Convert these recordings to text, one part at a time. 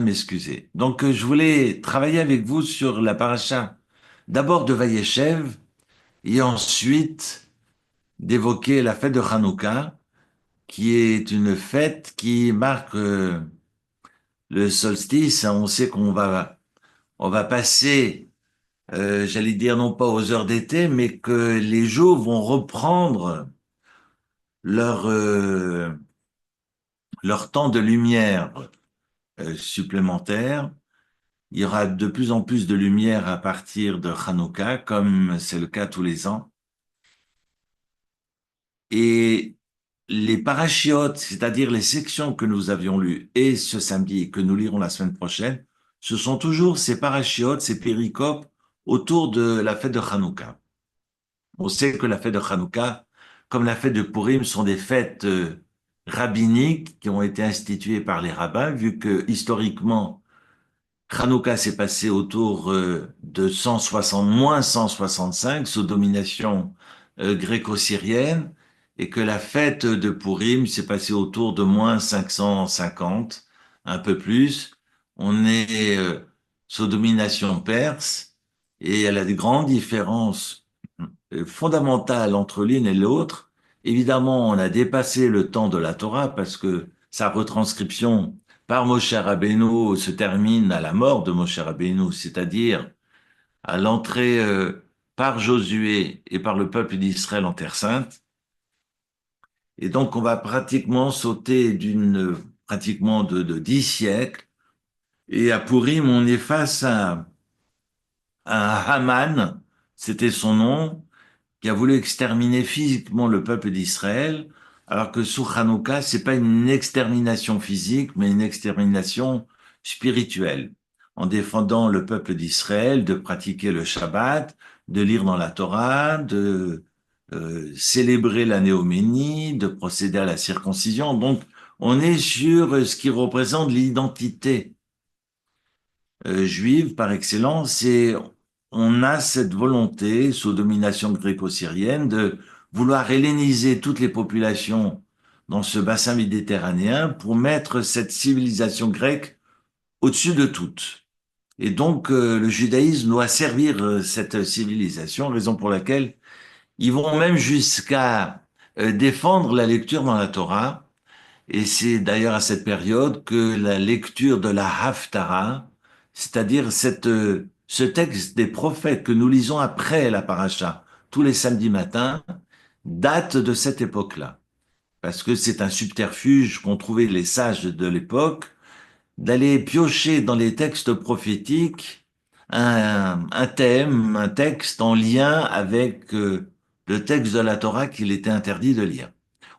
m'excuser. Donc, je voulais travailler avec vous sur la paracha, d'abord de Vayeshev, et ensuite d'évoquer la fête de Hanouka, qui est une fête qui marque le solstice. On sait qu'on va passer, j'allais dire non pas aux heures d'été, mais que les jours vont reprendre leur, euh, leur temps de lumière supplémentaire. Il y aura de plus en plus de lumière à partir de Hanouka, comme c'est le cas tous les ans. Et les parachiotes, c'est-à-dire les sections que nous avions lues et ce samedi et que nous lirons la semaine prochaine, ce sont toujours ces parachiotes, ces péricopes autour de la fête de Hanouka. On sait que la fête de Hanouka, comme la fête de Purim, sont des fêtes rabbiniques qui ont été instituées par les rabbins, vu que historiquement, Hanouka s'est passé autour de 160, moins 165 sous domination gréco-syrienne et que la fête de Purim s'est passée autour de moins 550, un peu plus. On est sous domination perse et elle a des grandes différences fondamentales entre l'une et l'autre. Évidemment, on a dépassé le temps de la Torah parce que sa retranscription par Moshe Rabbeinu se termine à la mort de Moshe Rabbeinu, c'est-à-dire à l'entrée par Josué et par le peuple d'Israël en Terre Sainte. Et donc, on va pratiquement sauter pratiquement de 10 siècles. Et à Purim, on est face à Haman, c'était son nom, qui a voulu exterminer physiquement le peuple d'Israël, alors que sous Hanouka, c'est pas une extermination physique, mais une extermination spirituelle, en défendant le peuple d'Israël de pratiquer le Shabbat, de lire dans la Torah, de célébrer la néoménie, de procéder à la circoncision. Donc, on est sur ce qui représente l'identité juive par excellence et on a cette volonté, sous domination gréco-syrienne, de vouloir helléniser toutes les populations dans ce bassin méditerranéen pour mettre cette civilisation grecque au-dessus de toutes. Et donc, le judaïsme doit servir cette civilisation, raison pour laquelle ils vont même jusqu'à défendre la lecture dans la Torah. Et c'est d'ailleurs à cette période que la lecture de la Haftarah, c'est-à-dire ce texte des prophètes que nous lisons après la paracha, tous les samedis matins, date de cette époque-là. Parce que c'est un subterfuge qu'ont trouvé les sages de l'époque d'aller piocher dans les textes prophétiques un thème, un texte en lien avec le texte de la Torah qu'il était interdit de lire.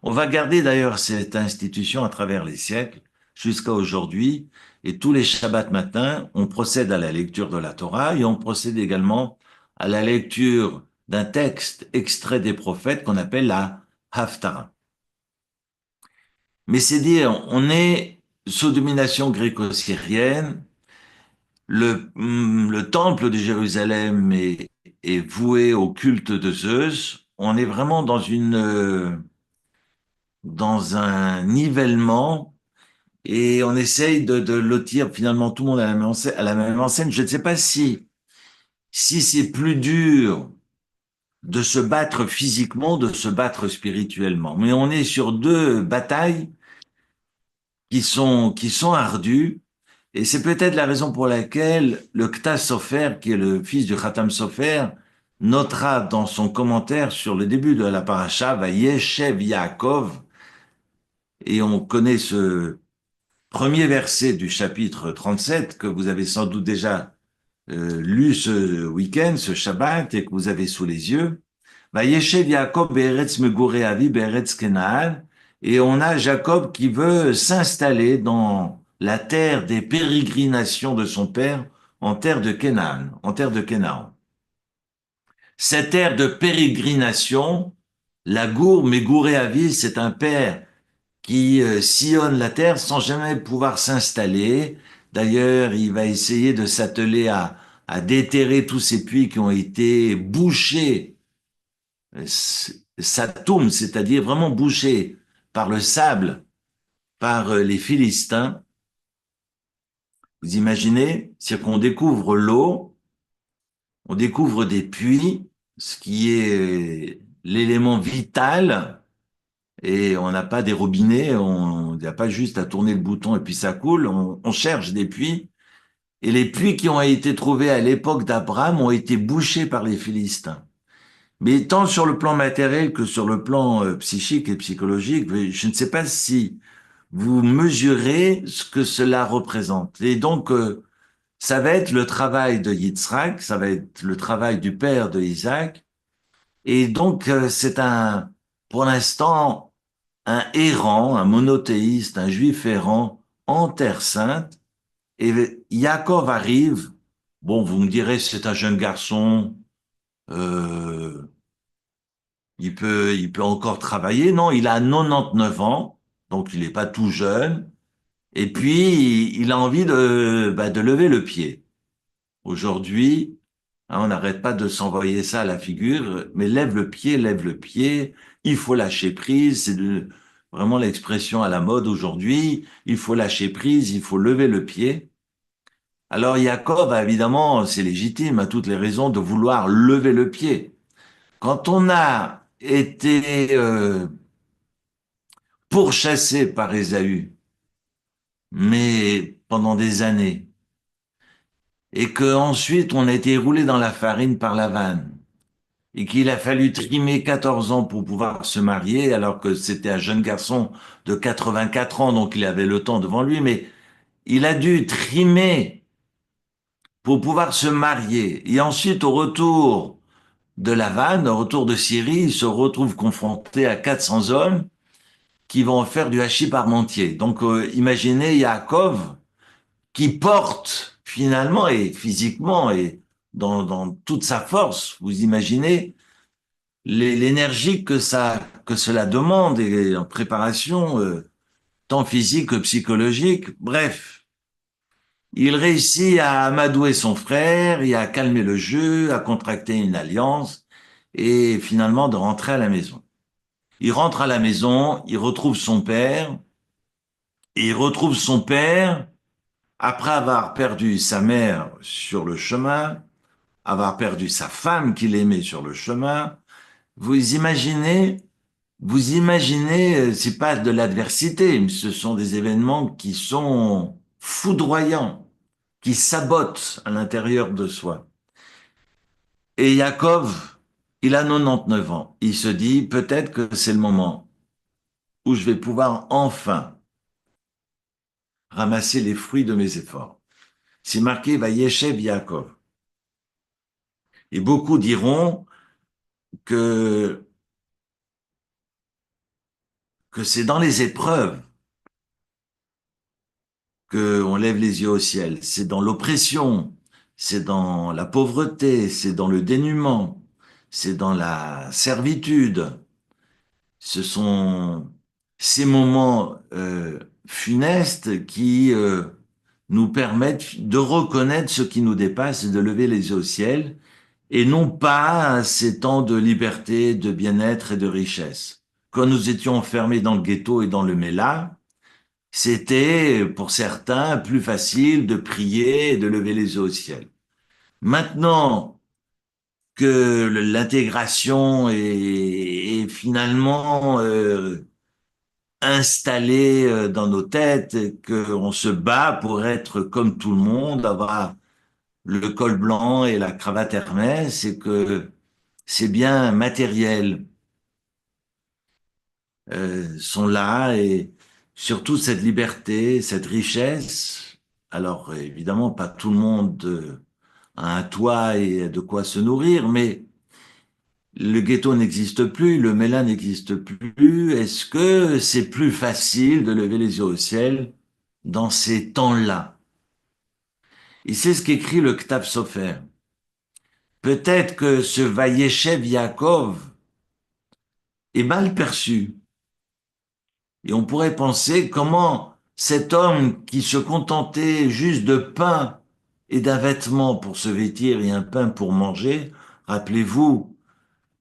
On va garder d'ailleurs cette institution à travers les siècles jusqu'à aujourd'hui et tous les Shabbats matins, on procède à la lecture de la Torah et on procède également à la lecture d'un texte extrait des prophètes qu'on appelle la Haftarah. Mais c'est dire, on est sous domination gréco-syrienne. Le temple de Jérusalem est voué au culte de Zeus. On est vraiment dans un nivellement et on essaye de lotir finalement tout le monde à la même enseigne. Je ne sais pas si c'est plus dur de se battre physiquement, de se battre spirituellement. Mais on est sur deux batailles qui sont ardues. Et c'est peut-être la raison pour laquelle le Ktas Sofer, qui est le fils du Khatam Sofer, notera dans son commentaire sur le début de la paracha, Vayeshev Yaakov, et on connaît ce premier verset du chapitre 37 que vous avez sans doute déjà lu ce week-end, ce Shabbat, et que vous avez sous les yeux. Vayeshev Yaakov be'eretz megurei avi be'eretz Kenaan, et on a Jacob qui veut s'installer dans la terre des pérégrinations de son père, en terre de Canaan, en terre de Canaan. Cette terre de pérégrination, la gour, Meguré Avi, c'est un père qui sillonne la terre sans jamais pouvoir s'installer. D'ailleurs, il va essayer de s'atteler à déterrer tous ces puits qui ont été bouchés, satoum, c'est-à-dire vraiment bouchés par le sable, par les Philistins. Vous imaginez, c'est qu'on découvre l'eau, on découvre des puits, ce qui est l'élément vital, et on n'a pas des robinets, on n'y a pas juste à tourner le bouton et puis ça coule, on cherche des puits, et les puits qui ont été trouvés à l'époque d'Abraham ont été bouchés par les Philistins. Mais tant sur le plan matériel que sur le plan psychique et psychologique, je ne sais pas si vous mesurez ce que cela représente. Et donc, ça va être le travail de Yitzhak, ça va être le travail du père de Isaac. Et donc, c'est pour l'instant, un errant, un monothéiste, un juif errant en Terre Sainte. Et Yaakov arrive. Bon, vous me direz, c'est un jeune garçon, euh, il peut encore travailler. Non, il a 99 ans, donc il n'est pas tout jeune. Et puis, il a envie de lever le pied. Aujourd'hui, hein, on n'arrête pas de s'envoyer ça à la figure, mais lève le pied, il faut lâcher prise, vraiment l'expression à la mode aujourd'hui, il faut lâcher prise, il faut lever le pied. Alors Jacob, évidemment, c'est légitime, a toutes les raisons de vouloir lever le pied. Quand on a été pourchassé par Ésaü, mais pendant des années, et que ensuite on a été roulé dans la farine par la vanne, et qu'il a fallu trimer 14 ans pour pouvoir se marier, alors que c'était un jeune garçon de 84 ans, donc il avait le temps devant lui, mais il a dû trimer pour pouvoir se marier. Et ensuite, au retour de la vanne, au retour de Syrie, il se retrouve confronté à 400 hommes qui vont faire du hachis parmentier. Donc, imaginez Yaakov qui porte finalement, et physiquement, et dans toute sa force, vous imaginez l'énergie que cela demande et en préparation, tant physique que psychologique. Bref, il réussit à amadouer son frère et à calmer le jeu, à contracter une alliance et finalement de rentrer à la maison. Il rentre à la maison, il retrouve son père et il retrouve son père après avoir perdu sa mère sur le chemin, avoir perdu sa femme qu'il aimait sur le chemin. Vous imaginez Vous imaginez, c'est pas de l'adversité, mais ce sont des événements qui sont foudroyants, qui sabotent à l'intérieur de soi. Et Yaakov, il a 99 ans. Il se dit, peut-être que c'est le moment où je vais pouvoir enfin ramasser les fruits de mes efforts. C'est marqué Vayeshev Yaakov. Et beaucoup diront que, que c'est dans les épreuves qu'on lève les yeux au ciel. C'est dans l'oppression, c'est dans la pauvreté, c'est dans le dénuement, c'est dans la servitude. Ce sont ces moments funestes qui nous permettent de reconnaître ce qui nous dépasse et de lever les yeux au ciel, et non pas ces temps de liberté, de bien-être et de richesse. Quand nous étions enfermés dans le ghetto et dans le Mela, c'était, pour certains, plus facile de prier et de lever les yeux au ciel. Maintenant que l'intégration est finalement installée dans nos têtes, et qu'on se bat pour être comme tout le monde, avoir le col blanc et la cravate Hermès, et que c'est bien matériel, sont là et surtout cette liberté, cette richesse. Alors évidemment, pas tout le monde a un toit et de quoi se nourrir, mais le ghetto n'existe plus, le Mélan n'existe plus. Est-ce que c'est plus facile de lever les yeux au ciel dans ces temps-là? Et c'est ce qu'écrit le Ktav Sofer. Peut-être que ce Vayeshev Yaakov est mal perçu. Et on pourrait penser comment cet homme qui se contentait juste de pain et d'un vêtement pour se vêtir et un pain pour manger, rappelez-vous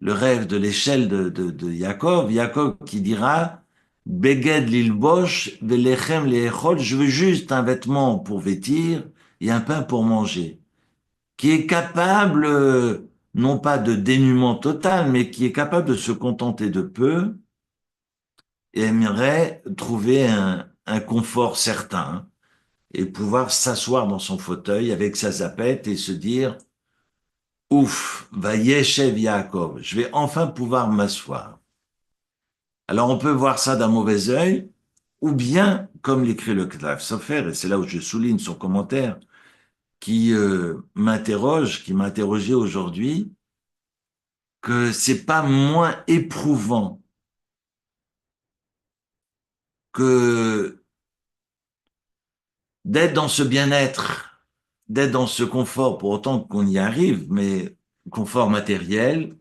le rêve de l'échelle de Jacob, Jacob qui dira, Beged lilbosh, velechem leechol, je veux juste un vêtement pour vêtir et un pain pour manger, qui est capable, non pas de dénuement total, mais qui est capable de se contenter de peu et aimerait trouver un confort certain et pouvoir s'asseoir dans son fauteuil avec sa zapette et se dire, ouf, va Yeshev Yaakov, je vais enfin pouvoir m'asseoir. Alors on peut voir ça d'un mauvais œil, ou bien, comme l'écrit le Ktav Sofer, et c'est là où je souligne son commentaire, qui m'interroge, qui m'a interrogé aujourd'hui, que c'est pas moins éprouvant que d'être dans ce bien-être, d'être dans ce confort, pour autant qu'on y arrive, mais confort matériel,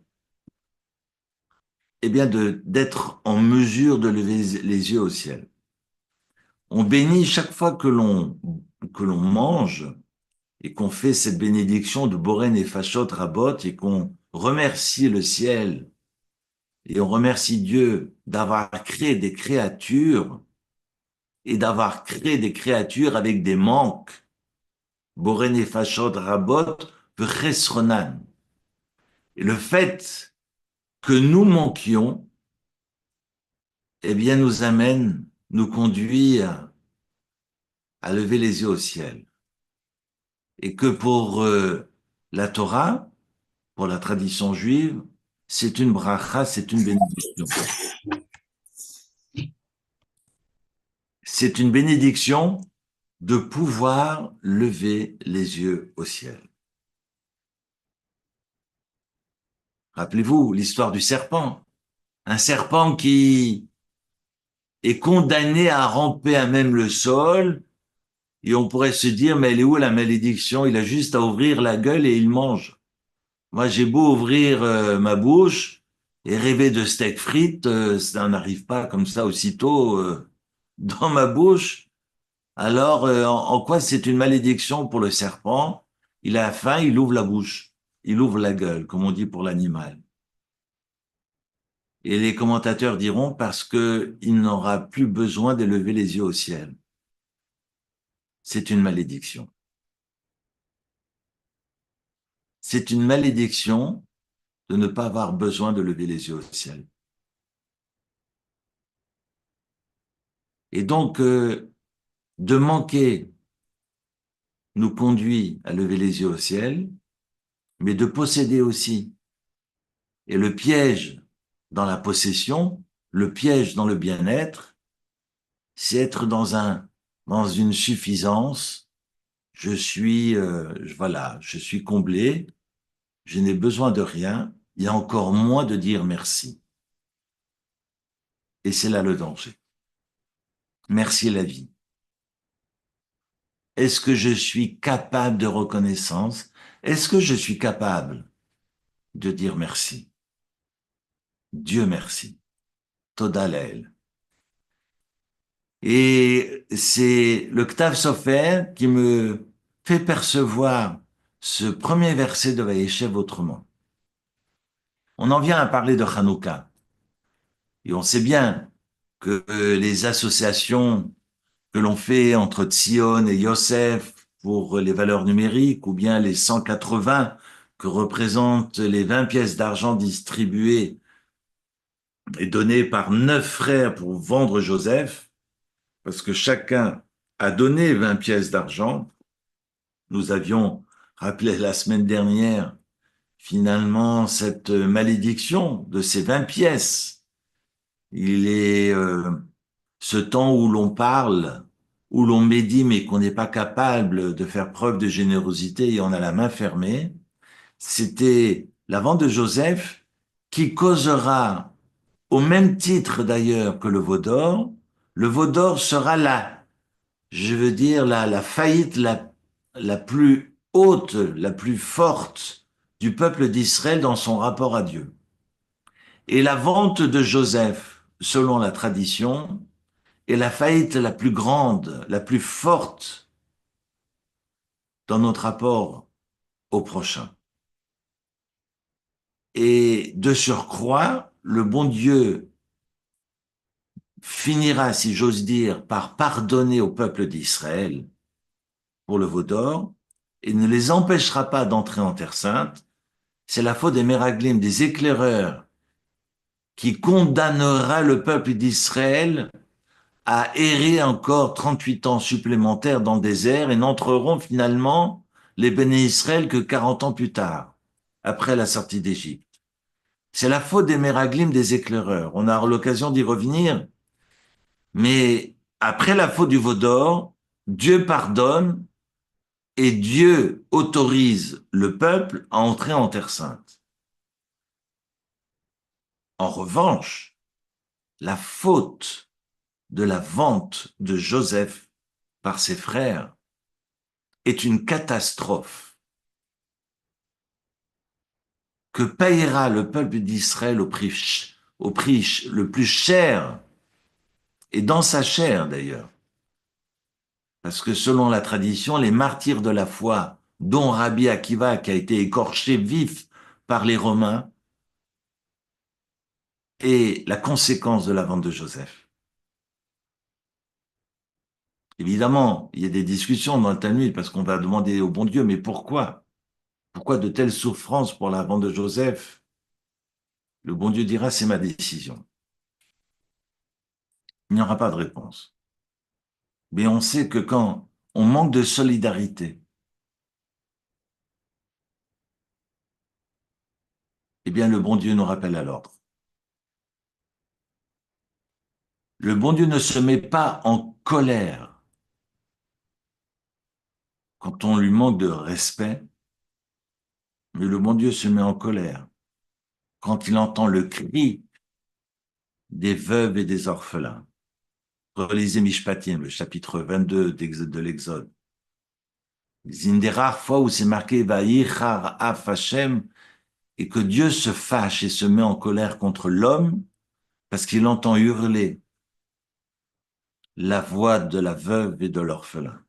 eh bien d'être en mesure de lever les yeux au ciel. On bénit chaque fois que l'on mange et qu'on fait cette bénédiction de Boren et Fachot Rabot et qu'on remercie le ciel et on remercie Dieu d'avoir créé des créatures et d'avoir créé des créatures avec des manques. Boren et Fachot Rabot V'chesronan. Et le fait que nous manquions, eh bien, nous amène, nous conduit à lever les yeux au ciel. Et que pour la Torah, pour la tradition juive, c'est une bracha, c'est une bénédiction. C'est une bénédiction de pouvoir lever les yeux au ciel. Rappelez-vous l'histoire du serpent. Un serpent qui est condamné à ramper à même le sol, et on pourrait se dire, mais elle est où la malédiction? Il a juste à ouvrir la gueule et il mange. Moi, j'ai beau ouvrir ma bouche et rêver de steak frites, ça n'arrive pas comme ça aussitôt dans ma bouche. Alors, en quoi c'est une malédiction pour le serpent? Il a faim, il ouvre la bouche, il ouvre la gueule, comme on dit pour l'animal. Et les commentateurs diront parce que il n'aura plus besoin de lever les yeux au ciel. C'est une malédiction. C'est une malédiction de ne pas avoir besoin de lever les yeux au ciel. Et donc, de manquer nous conduit à lever les yeux au ciel, mais de posséder aussi. Et le piège dans la possession, le piège dans le bien-être, c'est être dans une suffisance. Voilà, je suis comblé, je n'ai besoin de rien, il y a encore moins de dire merci. Et c'est là le danger. Merci la vie. Est-ce que je suis capable de reconnaissance? Est-ce que je suis capable de dire merci? Dieu merci. Toda Lael. Et c'est le Ktav Sofer qui me fait percevoir ce premier verset de Vaïechev autrement. On en vient à parler de Hanouka. Et on sait bien que les associations que l'on fait entre Tzion et Yosef pour les valeurs numériques, ou bien les 180 que représentent les 20 pièces d'argent distribuées et données par 9 frères pour vendre Joseph, parce que chacun a donné 20 pièces d'argent. Nous avions rappelé la semaine dernière, finalement, cette malédiction de ces 20 pièces. Il est ce temps où l'on parle, où l'on médit, mais qu'on n'est pas capable de faire preuve de générosité et on a la main fermée. C'était la vente de Joseph qui causera, au même titre d'ailleurs que le veau d'or, le veau d'or sera je veux dire, la faillite la plus haute, la plus forte du peuple d'Israël dans son rapport à Dieu. Et la vente de Joseph, selon la tradition, est la faillite la plus grande, la plus forte dans notre rapport au prochain. Et de surcroît, le bon Dieu finira, si j'ose dire, par pardonner au peuple d'Israël pour le veau d'or et ne les empêchera pas d'entrer en Terre Sainte. C'est la faute des Méraglim, des éclaireurs, qui condamnera le peuple d'Israël à errer encore 38 ans supplémentaires dans le désert et n'entreront finalement les béné Israël que 40 ans plus tard, après la sortie d'Égypte. C'est la faute des Méraglim, des éclaireurs. On a l'occasion d'y revenir, mais après la faute du veau d'or, Dieu pardonne et Dieu autorise le peuple à entrer en Terre Sainte. En revanche, la faute de la vente de Joseph par ses frères est une catastrophe que payera le peuple d'Israël au prix le plus cher, et dans sa chair d'ailleurs. Parce que selon la tradition, les martyrs de la foi, dont Rabbi Akiva, qui a été écorché vif par les Romains, est la conséquence de la vente de Joseph. Évidemment, il y a des discussions dans le Talmud parce qu'on va demander au bon Dieu, mais pourquoi? Pourquoi de telles souffrances pour la vente de Joseph? Le bon Dieu dira, c'est ma décision. Il n'y aura pas de réponse. Mais on sait que quand on manque de solidarité, eh bien, le bon Dieu nous rappelle à l'ordre. Le bon Dieu ne se met pas en colère quand on lui manque de respect, mais le bon Dieu se met en colère quand il entend le cri des veuves et des orphelins. Relisez Mishpatim, le chapitre 22 de l'Exode. C'est une des rares fois où c'est marqué Vayichar af Hashem, et que Dieu se fâche et se met en colère contre l'homme parce qu'il entend hurler la voix de la veuve et de l'orphelin.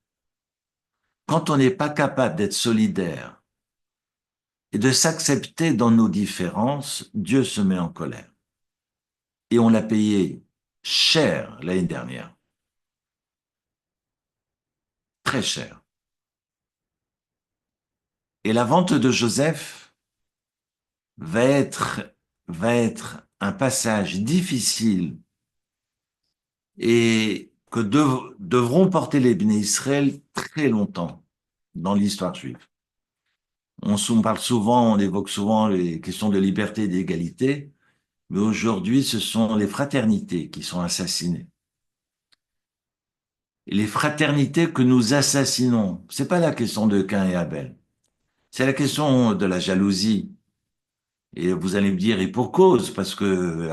Quand on n'est pas capable d'être solidaire et de s'accepter dans nos différences, Dieu se met en colère. Et on l'a payé cher l'année dernière, très cher. Et la vente de Joseph va être, va être un passage difficile et que devront porter les béné Israël très longtemps dans l'histoire juive. On parle souvent, on évoque souvent les questions de liberté et d'égalité, mais aujourd'hui, ce sont les fraternités qui sont assassinées. Et les fraternités que nous assassinons, c'est pas la question de Cain et Abel, c'est la question de la jalousie. Et vous allez me dire, et pour cause, parce que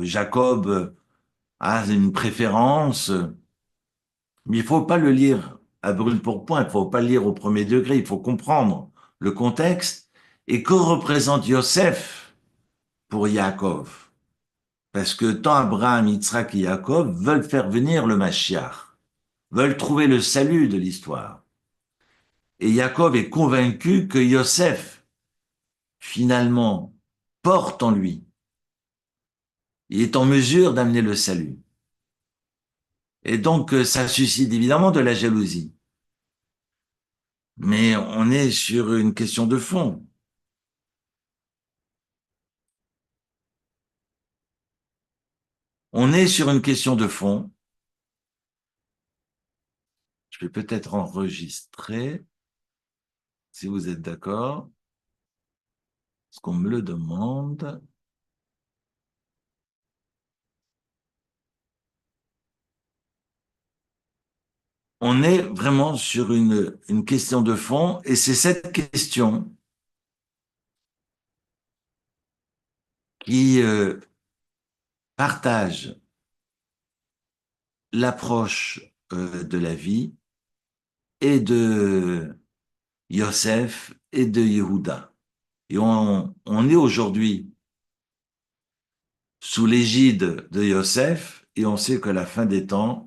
Jacob a une préférence, mais il faut pas le lire à brûle-pourpoint, il faut pas le lire au premier degré, il faut comprendre le contexte et que représente Yosef pour Yaakov. Parce que tant Abraham, Yitzhak et Yaakov veulent faire venir le Mashiach, veulent trouver le salut de l'histoire. Et Yaakov est convaincu que Yosef, finalement, porte en lui. Il est en mesure d'amener le salut. Et donc, ça suscite évidemment de la jalousie. Mais on est sur une question de fond. On est sur une question de fond. Je vais peut-être enregistrer, si vous êtes d'accord, parce qu'on me le demande. On est vraiment sur une question de fond, et c'est cette question qui partage l'approche de la vie et de Yosef et de Yehuda. Et on est aujourd'hui sous l'égide de Yosef, et on sait que la fin des temps,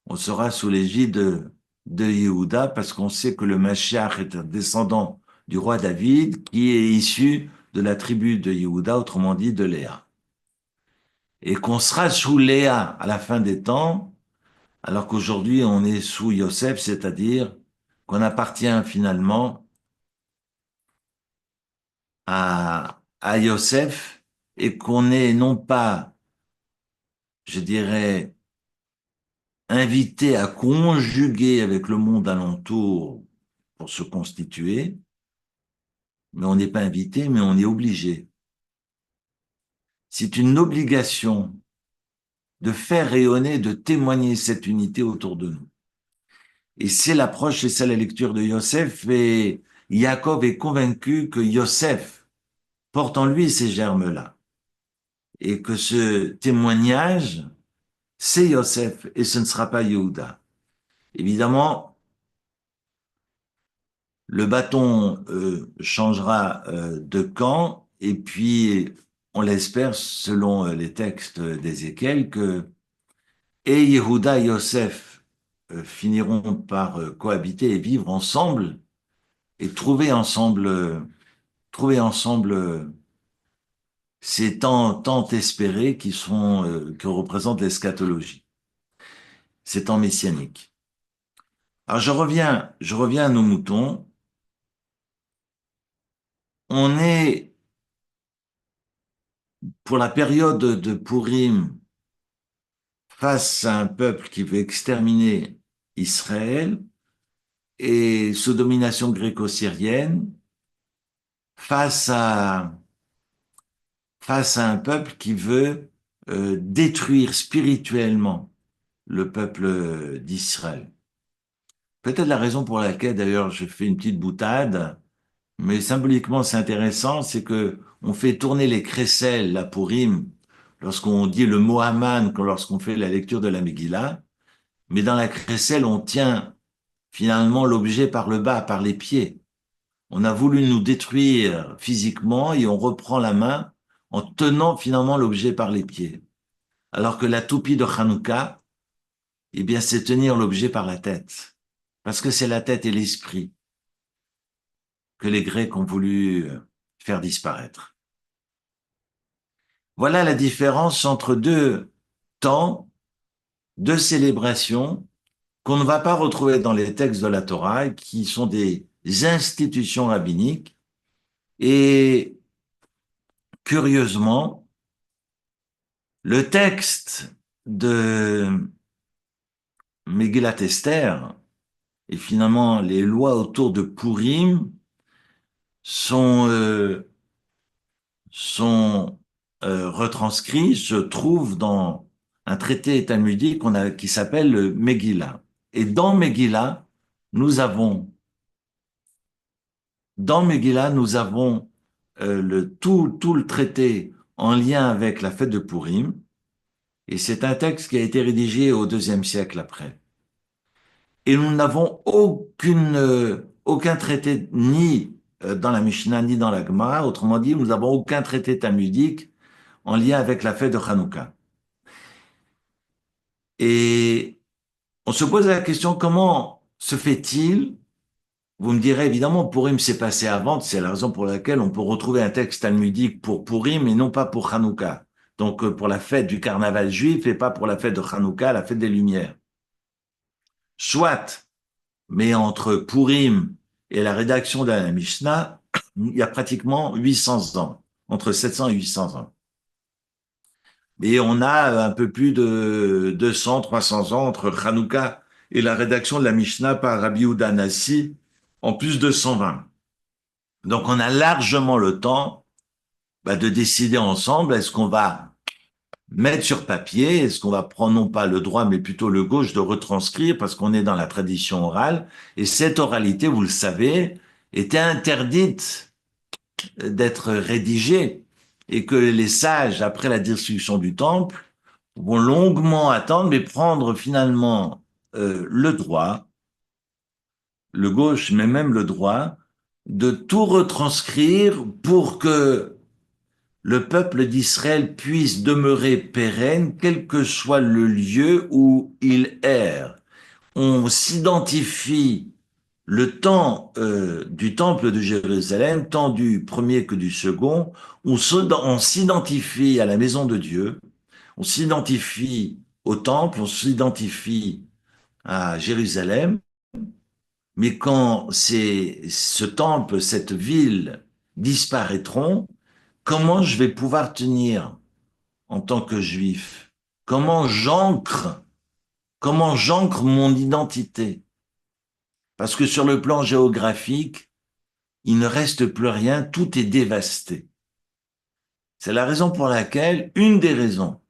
on sera sous l'égide de Yehuda, parce qu'on sait que le Mashiach est un descendant du roi David, qui est issu de la tribu de Yehuda, autrement dit de Léa. et qu'on sera sous Léa à la fin des temps, alors qu'aujourd'hui on est sous Yosef, c'est-à-dire qu'on appartient finalement à Yosef et qu'on est non pas, je dirais, invité à conjuguer avec le monde alentour pour se constituer, mais on n'est pas invité, mais on est obligé. C'est une obligation de faire rayonner, de témoigner cette unité autour de nous. Et c'est l'approche, c'est ça la lecture de Yosef, et Yaakov est convaincu que Yosef porte en lui ces germes-là, et que ce témoignage, c'est Yosef, et ce ne sera pas Yehuda. Évidemment, le bâton changera de camp, et puis on l'espère, selon les textes d'Ézéchiel, que et Yehuda et Yosef finiront par cohabiter et vivre ensemble et trouver ensemble ces temps tant espérés qui sont que représente l'eschatologie, ces temps messianiques. Alors je reviens à nos moutons. On est pour la période de Purim face à un peuple qui veut exterminer Israël et sous domination gréco-syrienne, face à face à un peuple qui veut détruire spirituellement le peuple d'Israël. Peut-être la raison pour laquelle, d'ailleurs, je fais une petite boutade, mais symboliquement c'est intéressant, c'est que on fait tourner les crécelles, la Purim, lorsqu'on dit le mot Haman, lorsqu'on fait la lecture de la Megillah, mais dans la crécelle, on tient finalement l'objet par le bas, par les pieds. On a voulu nous détruire physiquement et on reprend la main en tenant finalement l'objet par les pieds. Alors que la toupie de Hanouka, eh bien, c'est tenir l'objet par la tête. Parce que c'est la tête et l'esprit que les Grecs ont voulu faire disparaître. Voilà la différence entre deux temps, deux célébrations qu'on ne va pas retrouver dans les textes de la Torah, qui sont des institutions rabbiniques. Et curieusement, le texte de Megillat Esther et finalement les lois autour de Purim sont, sont retranscrits, se trouvent dans un traité talmudique qui s'appelle le Megillah. Et nous avons, dans Megillah, nous avons tout le traité en lien avec la fête de Purim. Et c'est un texte qui a été rédigé au deuxième siècle après. Et nous n'avons aucun traité ni dans la Mishnah ni dans la Gemara. Autrement dit, nous n'avons aucun traité talmudique en lien avec la fête de Hanouka. Et on se pose la question, comment se fait-il? Vous me direz, évidemment, Purim s'est passé avant, c'est la raison pour laquelle on peut retrouver un texte talmudique pour Purim et non pas pour Hanouka. Donc, pour la fête du carnaval juif et pas pour la fête de Hanouka, la fête des Lumières. Soit, mais entre Purim et la rédaction de la Mishnah, il y a pratiquement 800 ans, entre 700 et 800 ans. Et on a un peu plus de 200, 300 ans entre Hanouka et la rédaction de la Mishnah par Rabbi Yehuda Hanassi, en plus de 120. Donc on a largement le temps de décider ensemble, est-ce qu'on va mettre sur papier, est-ce qu'on va prendre non pas le droit mais plutôt le gauche de retranscrire parce qu'on est dans la tradition orale. Et cette oralité, vous le savez, était interdite d'être rédigée et que les sages, après la destruction du temple, vont longuement attendre mais prendre finalement le droit, le gauche mais même le droit, de tout retranscrire pour que le peuple d'Israël puisse demeurer pérenne, quel que soit le lieu où il erre. On s'identifie le temps du temple de Jérusalem, tant du premier que du second, on s'identifie à la maison de Dieu, On s'identifie au temple, on s'identifie à Jérusalem, mais quand ce temple, cette ville disparaîtront, comment je vais pouvoir tenir en tant que juif? Comment j'ancre, comment j'ancre mon identité? Parce que sur le plan géographique, il ne reste plus rien, tout est dévasté. C'est la raison pour laquelle, une des raisons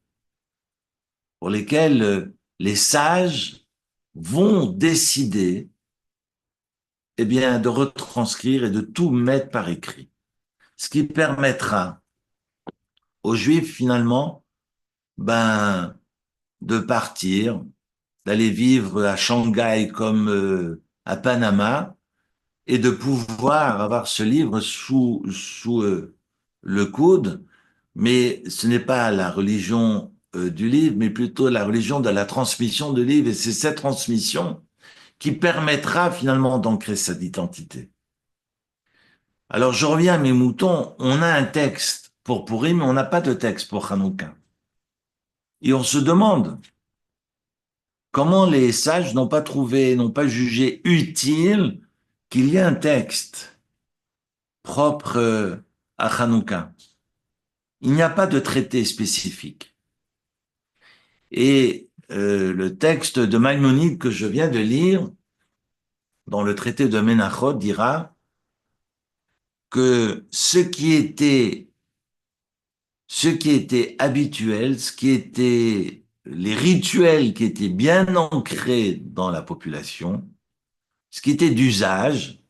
pour lesquelles les sages vont décider, eh bien, de retranscrire et de tout mettre par écrit. Ce qui permettra aux Juifs, finalement, ben, de partir, d'aller vivre à Shanghai comme à Panama, et de pouvoir avoir ce livre sous le coude. Mais ce n'est pas la religion du livre, mais plutôt la religion de la transmission du livre. Et c'est cette transmission qui permettra finalement d'ancrer cette identité. Alors je reviens à mes moutons. On a un texte pour Pourim, mais on n'a pas de texte pour Hanouka. Et on se demande comment les sages n'ont pas trouvé, n'ont pas jugé utile qu'il y ait un texte propre à Hanouka. Il n'y a pas de traité spécifique. Et le texte de Maïmonide que je viens de lire, dans le traité de Ménachot, dira que ce qui était habituel, ce qui était les rituels qui étaient bien ancrés dans la population, ce qui était d'usage,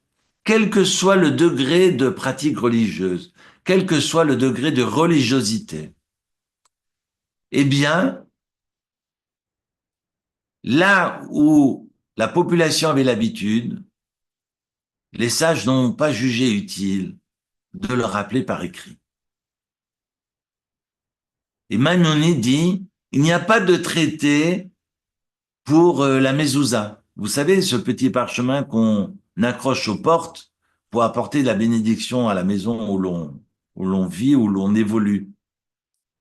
quel que soit le degré de pratique religieuse, quel que soit le degré de religiosité, eh bien, là où la population avait l'habitude, les sages n'ont pas jugé utile de le rappeler par écrit. Et Maïmonide dit, il n'y a pas de traité pour la mezouza. Vous savez, ce petit parchemin qu'on accroche aux portes pour apporter la bénédiction à la maison où l'on vit, où l'on évolue.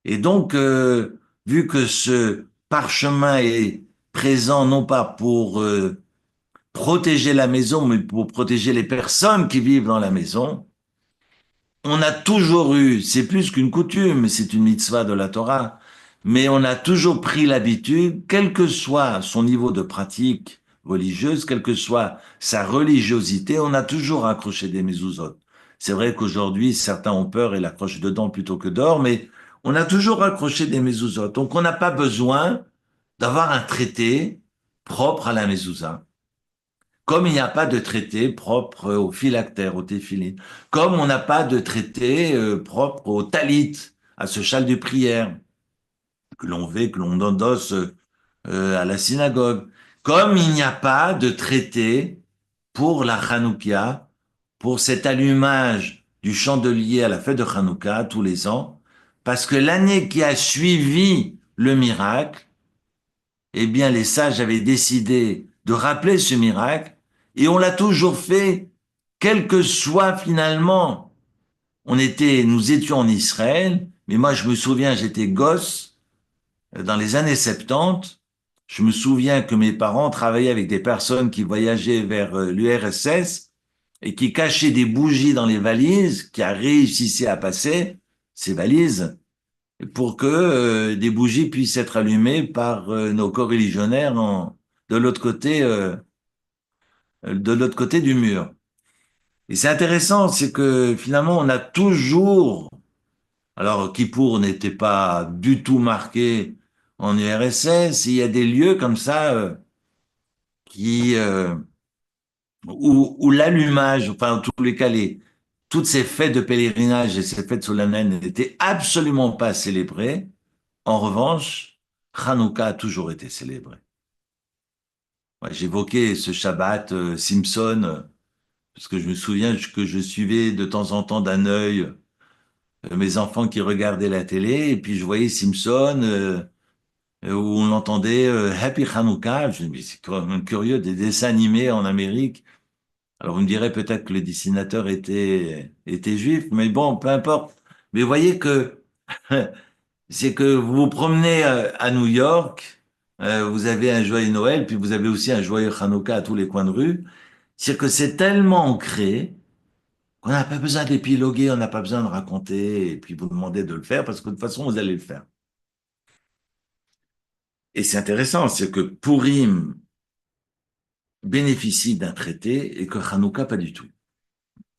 Et donc, vu que ce parchemin est présent non pas pour protéger la maison, mais pour protéger les personnes qui vivent dans la maison, on a toujours eu, c'est plus qu'une coutume, c'est une mitzvah de la Torah, mais on a toujours pris l'habitude, quel que soit son niveau de pratique religieuse, quelle que soit sa religiosité, on a toujours accroché des mezuzot. C'est vrai qu'aujourd'hui, certains ont peur et l'accrochent dedans plutôt que dehors, mais on a toujours accroché des mezuzot. Donc on n'a pas besoin d'avoir un traité propre à la mezouza. Comme il n'y a pas de traité propre aux phylactères, au téphilines. Comme on n'a pas de traité propre au talit, à ce châle de prière que l'on endosse à la synagogue. Comme il n'y a pas de traité pour la Hanoukia, pour cet allumage du chandelier à la fête de Hanouka tous les ans, parce que l'année qui a suivi le miracle, eh bien, les sages avaient décidé de rappeler ce miracle et on l'a toujours fait, quel que soit finalement. Nous étions en Israël, mais moi, je me souviens, j'étais gosse, dans les années 70. Je me souviens que mes parents travaillaient avec des personnes qui voyageaient vers l'URSS et qui cachaient des bougies dans les valises, qui réussissaient à passer ces valises pour que des bougies puissent être allumées par nos coreligionnaires de l'autre côté du mur. Et c'est intéressant, c'est que finalement on a toujours, alors Kippour n'était pas du tout marqué en URSS, il y a des lieux comme ça qui où l'allumage, enfin en tous les cas toutes ces fêtes de pèlerinage et ces fêtes solennelles n'étaient absolument pas célébrées. En revanche, Hanouka a toujours été célébré. Ouais, j'évoquais ce Shabbat Simpson, parce que je me souviens que je suivais de temps en temps d'un œil mes enfants qui regardaient la télé, et puis je voyais Simpson, où on entendait Happy Hanouka. Je me dis, c'est quand même curieux, des dessins animés en Amérique. Alors vous me direz peut-être que le dessinateur était juif, mais bon, peu importe. Mais vous voyez que C'est que vous vous promenez à New York, vous avez un joyeux Noël, puis vous avez aussi un joyeux Hanouka à tous les coins de rue. C'est que c'est tellement ancré qu'on n'a pas besoin d'épiloguer, on n'a pas besoin de raconter, et puis vous demandez de le faire, parce que de toute façon, vous allez le faire. Et c'est intéressant, c'est que Purim bénéficie d'un traité et que Hanouka pas du tout.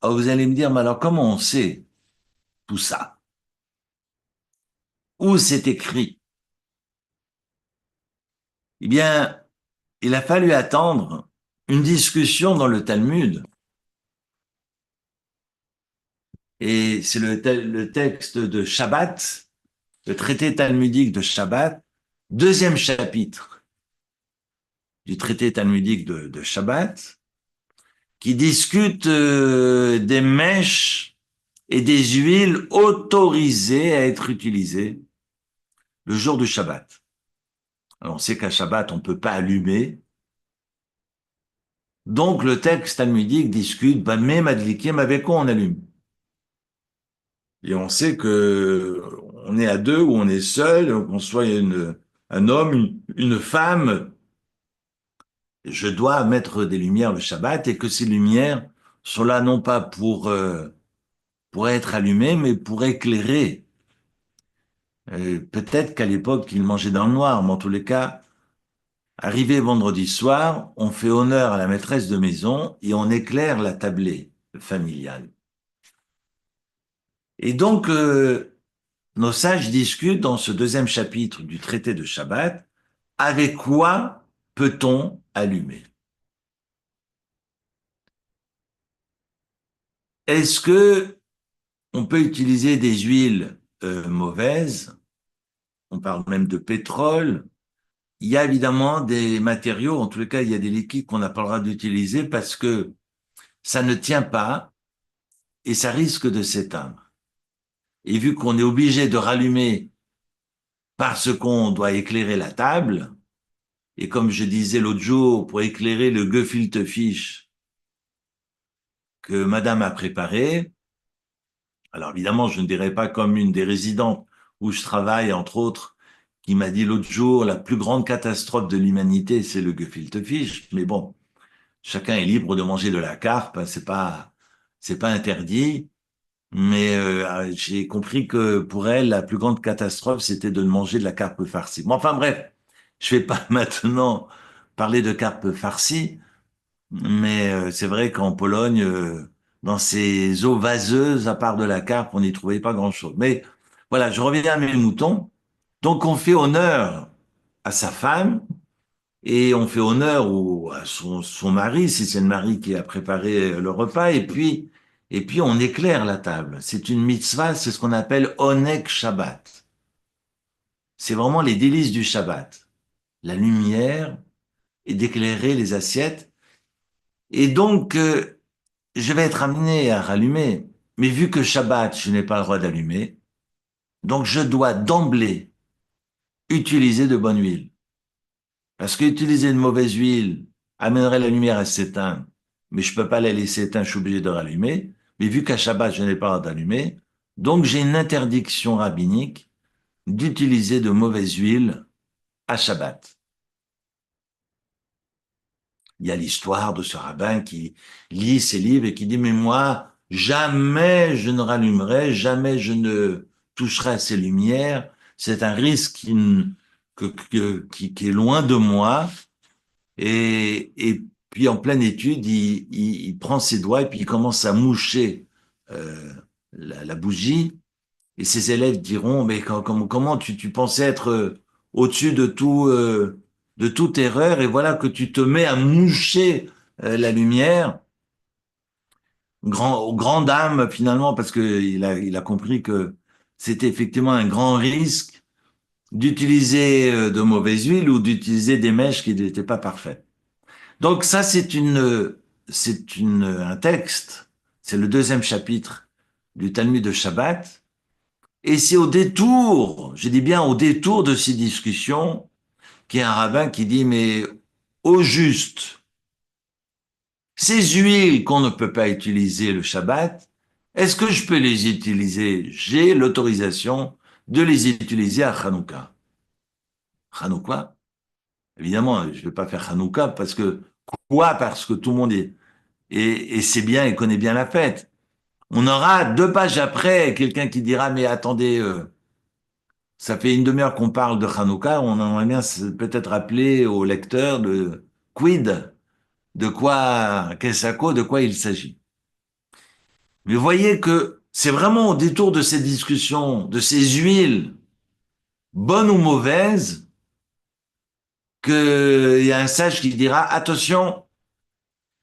Alors vous allez me dire, mais alors comment on sait tout ça? Où c'est écrit? Eh bien, il a fallu attendre une discussion dans le Talmud. Et c'est le texte de Shabbat, le traité talmudique de Shabbat, deuxième chapitre du traité talmudique de Shabbat, qui discute des mèches et des huiles autorisées à être utilisées le jour du Shabbat. Alors on sait qu'à Shabbat, on ne peut pas allumer. Donc le texte talmudique discute, bah, mais madlikim, avec quoi on allume? Et on sait que on est à deux ou on est seul, qu'on soit un homme, une femme, je dois mettre des lumières le Shabbat et que ces lumières sont là non pas pour être allumées, mais pour éclairer. Peut-être qu'à l'époque, ils mangeaient dans le noir, mais en tous les cas, arrivé vendredi soir, on fait honneur à la maîtresse de maison et on éclaire la tablée familiale. Et donc, nos sages discutent dans ce deuxième chapitre du traité de Shabbat, avec quoi peut-on allumer? Est-ce que on peut utiliser des huiles mauvaises? On parle même de pétrole. Il y a évidemment des matériaux, en tous les cas, il y a des liquides qu'on n'a pas le droit d'utiliser parce que ça ne tient pas et ça risque de s'éteindre. Et vu qu'on est obligé de rallumer parce qu'on doit éclairer la table, et comme je disais l'autre jour, pour éclairer le gefilte fish que madame a préparé, alors évidemment, je ne dirais pas comme une des résidentes où je travaille, entre autres, qui m'a dit l'autre jour, la plus grande catastrophe de l'humanité, c'est le gefilte fish. Mais bon, chacun est libre de manger de la carpe, hein, c'est pas interdit. Mais j'ai compris que pour elle, la plus grande catastrophe, c'était de manger de la carpe farcie. Bon, enfin bref, je vais pas maintenant parler de carpe farcie, mais c'est vrai qu'en Pologne, dans ces eaux vaseuses, à part de la carpe, on n'y trouvait pas grand-chose. Mais voilà, je reviens à mes moutons. Donc on fait honneur à sa femme et on fait honneur à son mari, si c'est le mari qui a préparé le repas, et puis on éclaire la table. C'est une mitzvah, c'est ce qu'on appelle Onek Shabbat. C'est vraiment les délices du Shabbat. La lumière et d'éclairer les assiettes. Et donc, je vais être amené à rallumer. Mais vu que Shabbat, je n'ai pas le droit d'allumer, donc je dois d'emblée utiliser de bonne huile. Parce qu'utiliser de mauvaise huile amènerait la lumière à s'éteindre, mais je peux pas la laisser éteindre, je suis obligé de rallumer. Mais vu qu'à Shabbat, je n'ai pas le droit d'allumer, donc j'ai une interdiction rabbinique d'utiliser de mauvaise huile à Shabbat. Il y a l'histoire de ce rabbin qui lit ses livres et qui dit, mais moi, jamais je ne rallumerai, jamais je ne toucherai à ces lumières. C'est un risque qui est loin de moi. Et puis en pleine étude, il prend ses doigts et puis il commence à moucher la bougie. Et ses élèves diront, mais comment tu pensais être au-dessus de toute erreur et voilà que tu te mets à moucher la lumière, aux grandes dames finalement, parce que il a compris que c'était effectivement un grand risque d'utiliser de mauvaises huiles ou d'utiliser des mèches qui n'étaient pas parfaites. Donc ça, un texte, c'est le deuxième chapitre du Talmud de Shabbat, et c'est au détour, je dis bien au détour de ces discussions, qu'il y a un rabbin qui dit, mais au juste, ces huiles qu'on ne peut pas utiliser le Shabbat, est-ce que je peux les utiliser? J'ai l'autorisation de les utiliser à Hanouka. Hanouka, évidemment, je ne vais pas faire Hanouka parce que, quoi? Parce que tout le monde et sait bien et connaît bien la fête. On aura 2 pages après quelqu'un qui dira, mais attendez, ça fait une demi-heure qu'on parle de Hanouka, on aimerait bien peut-être rappeler au lecteur de quid, de quoi, Kessako, de quoi il s'agit. Mais vous voyez que c'est vraiment au détour de ces discussions, de ces huiles, bonnes ou mauvaises, qu'il y a un sage qui dira, attention,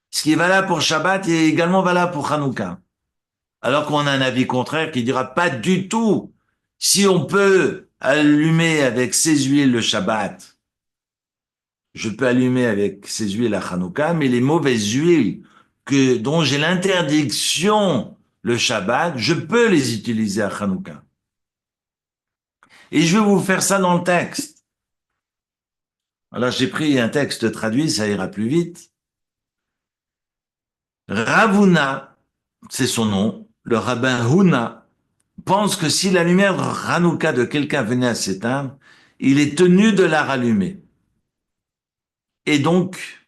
ce qui est valable pour Shabbat est également valable pour Hanouka. Alors qu'on a un avis contraire qui dira pas du tout. Si on peut allumer avec ces huiles le Shabbat, je peux allumer avec ces huiles à Hanouka, mais les mauvaises huiles dont j'ai l'interdiction le Shabbat, je peux les utiliser à Hanouka. Et je vais vous faire ça dans le texte. Alors j'ai pris un texte traduit, ça ira plus vite. Ravuna, c'est son nom, le rabbin Huna, pense que si la lumière Hanouka de quelqu'un venait à s'éteindre, il est tenu de la rallumer. Et donc,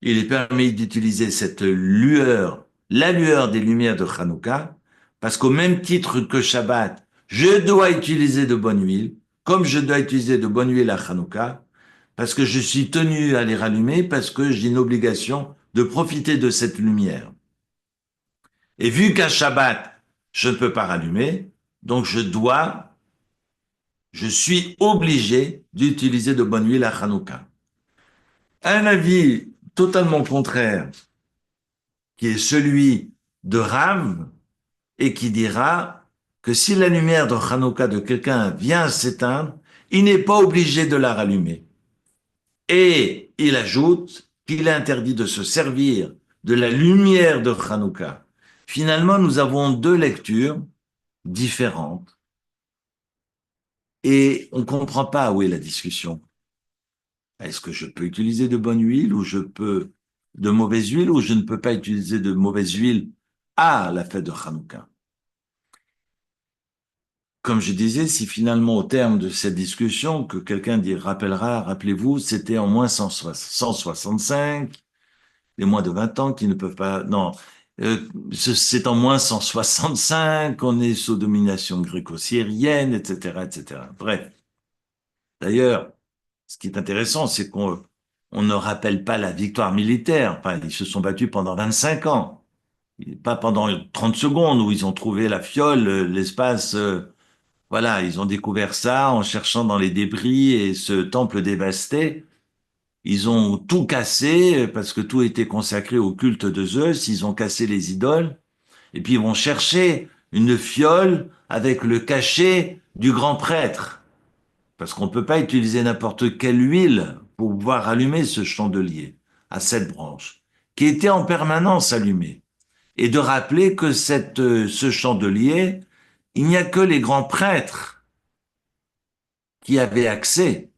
il est permis d'utiliser cette lueur, la lueur des lumières de Hanouka, parce qu'au même titre que Shabbat, je dois utiliser de bonne huile, comme je dois utiliser de bonne huile à Hanouka, parce que je suis tenu à les rallumer, parce que j'ai une obligation de profiter de cette lumière. Et vu qu'à Shabbat, je ne peux pas rallumer, donc je suis obligé d'utiliser de bonne huile à Hanouka. Un avis totalement contraire, qui est celui de Rav, et qui dira que si la lumière de Hanouka de quelqu'un vient s'éteindre, il n'est pas obligé de la rallumer. Et il ajoute qu'il est interdit de se servir de la lumière de Hanouka. Finalement, nous avons 2 lectures différentes et on ne comprend pas où est la discussion. Est-ce que je peux utiliser de bonne huile ou je peux de mauvaise huile ou je ne peux pas utiliser de mauvaise huile à la fête de Hanouka? Comme je disais, si finalement au terme de cette discussion que quelqu'un rappellera, rappelez-vous, c'était en moins 165, les moins de 20 ans qui ne peuvent pas, non, c'est en moins 165, on est sous domination gréco-syrienne, etc., etc. Bref. D'ailleurs, ce qui est intéressant, c'est qu'on ne rappelle pas la victoire militaire. Enfin, ils se sont battus pendant 25 ans. Pas pendant 30 secondes où ils ont trouvé la fiole, l'espace, voilà, ils ont découvert ça en cherchant dans les débris et ce temple dévasté. Ils ont tout cassé parce que tout était consacré au culte de Zeus. Ils ont cassé les idoles et puis ils vont chercher une fiole avec le cachet du grand prêtre. Parce qu'on ne peut pas utiliser n'importe quelle huile pour pouvoir allumer ce chandelier à 7 branches, qui était en permanence allumé. Et de rappeler que ce chandelier, il n'y a que les grands prêtres qui avaient accès.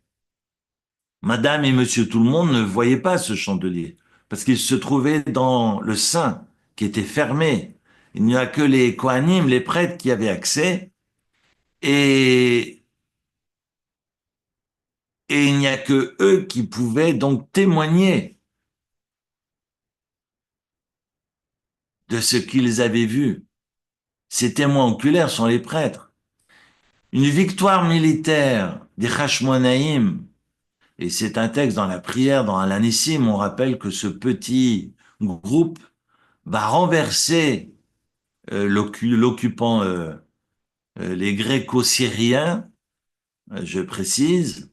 Madame et monsieur tout le monde ne voyaient pas ce chandelier, parce qu'il se trouvait dans le sein, qui était fermé. Il n'y a que les Kohanim, les prêtres, qui avaient accès, et, et il n'y a que eux qui pouvaient donc témoigner de ce qu'ils avaient vu. Ces témoins oculaires sont les prêtres. Une victoire militaire des Hashmonaïm, et c'est un texte dans la prière, dans l'Anissim, on rappelle que ce petit groupe va renverser l'occupant, les Gréco-Syriens, je précise,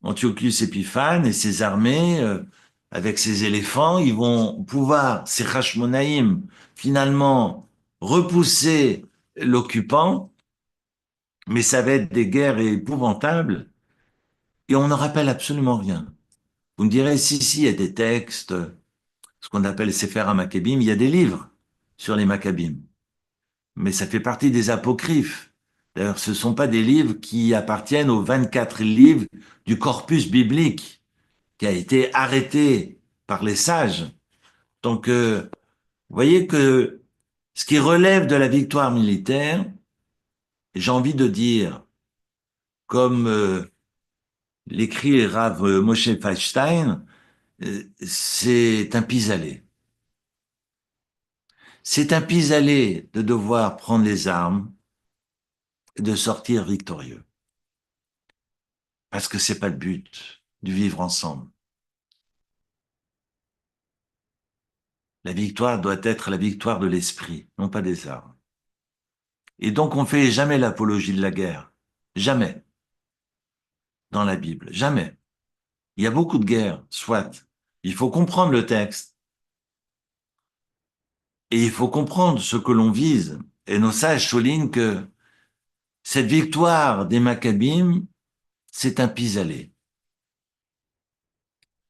Antiochus Épiphanes et ses armées, avec ses éléphants, ils vont pouvoir, ces Hashmonaïm, finalement repousser l'occupant, mais ça va être des guerres épouvantables et on ne rappelle absolument rien. Vous me direz, si, il y a des textes, ce qu'on appelle Sefer HaMaccabim, il y a des livres sur les Maccabim, mais ça fait partie des apocryphes. D'ailleurs, ce ne sont pas des livres qui appartiennent aux 24 livres du corpus biblique qui a été arrêté par les sages. Donc, vous voyez que ce qui relève de la victoire militaire, j'ai envie de dire, comme l'écrit Rav Moshe Feinstein, c'est un pis-aller. C'est un pis-aller de devoir prendre les armes et de sortir victorieux. Parce que c'est pas le but du vivre ensemble. La victoire doit être la victoire de l'esprit, non pas des armes. Et donc on fait jamais l'apologie de la guerre. Jamais. Dans la Bible. Jamais. Il y a beaucoup de guerres, soit. Il faut comprendre le texte. Et il faut comprendre ce que l'on vise. Et nos sages soulignent que cette victoire des Maccabim, c'est un pis-aller.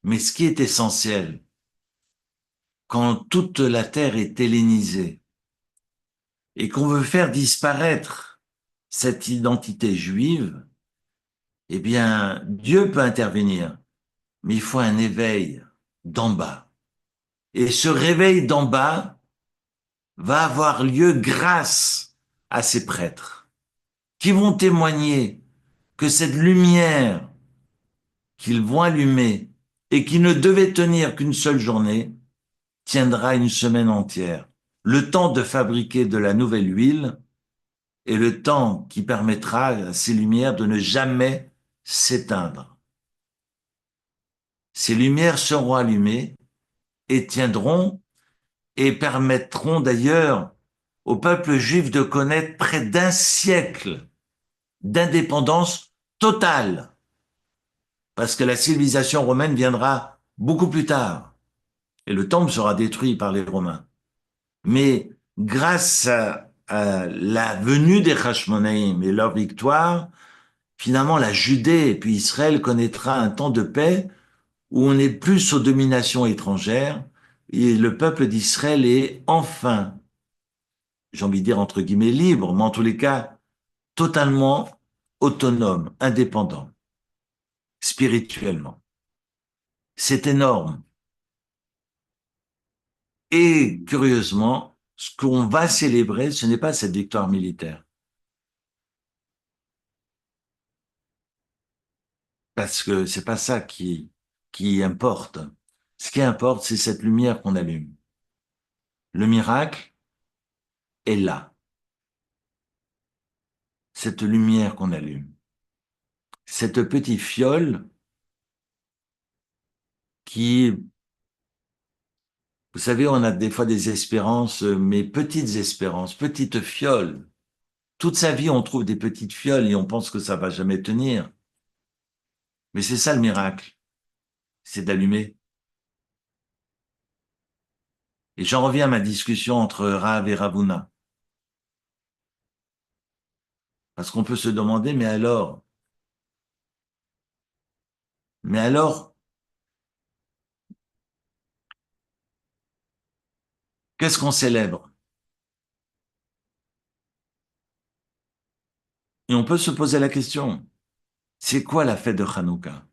Mais ce qui est essentiel, quand toute la terre est hellénisée et qu'on veut faire disparaître cette identité juive, eh bien, Dieu peut intervenir, mais il faut un éveil d'en bas. Et ce réveil d'en bas va avoir lieu grâce à ces prêtres qui vont témoigner que cette lumière qu'ils vont allumer et qui ne devait tenir qu'une seule journée tiendra une semaine entière. Le temps de fabriquer de la nouvelle huile et le temps qui permettra à ces lumières de ne jamais s'éteindre. Ces lumières seront allumées et tiendront et permettront d'ailleurs au peuple juif de connaître près d'un siècle d'indépendance totale, parce que la civilisation romaine viendra beaucoup plus tard et le temple sera détruit par les Romains. Mais grâce à la venue des Hashmonaïm et leur victoire, finalement la Judée et puis Israël connaîtra un temps de paix où on n'est plus sous domination étrangère et le peuple d'Israël est enfin, j'ai envie de dire entre guillemets, libre, mais en tous les cas, totalement autonome, indépendant, spirituellement. C'est énorme. Et curieusement, ce qu'on va célébrer, ce n'est pas cette victoire militaire. Parce que c'est pas ça qui importe. Ce qui importe, c'est cette lumière qu'on allume. Le miracle est là. Cette lumière qu'on allume. Cette petite fiole qui, vous savez, on a des fois des espérances, mais petites espérances, petites fioles. Toute sa vie, on trouve des petites fioles et on pense que ça va jamais tenir. Mais c'est ça le miracle. C'est d'allumer. Et j'en reviens à ma discussion entre Rav et Ravuna. Parce qu'on peut se demander, mais alors, qu'est-ce qu'on célèbre? Et on peut se poser la question, c'est quoi la fête de Hanouka?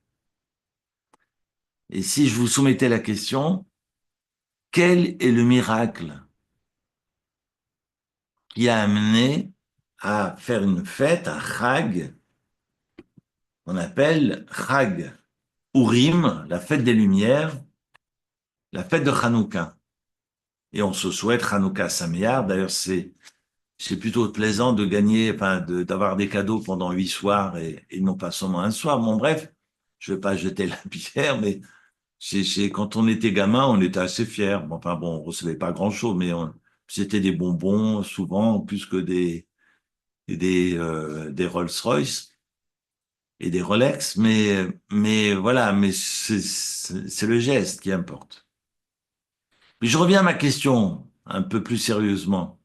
Et si je vous soumettais la question, quel est le miracle qui a amené à faire une fête, un Chag, on appelle Chag Urim, la fête des Lumières, la fête de Hanouka. Et on se souhaite Hanouka Sameach. D'ailleurs, c'est plutôt plaisant de gagner, enfin, d'avoir des cadeaux pendant 8 soirs et non pas seulement un soir. Bon, bref, je vais pas jeter la pierre, mais quand on était gamin, on était assez fiers. Bon, enfin bon, on recevait pas grand-chose, mais c'était des bonbons souvent, plus que des Rolls-Royce et des Rolex. Mais voilà, mais c'est le geste qui importe. Mais je reviens à ma question un peu plus sérieusement.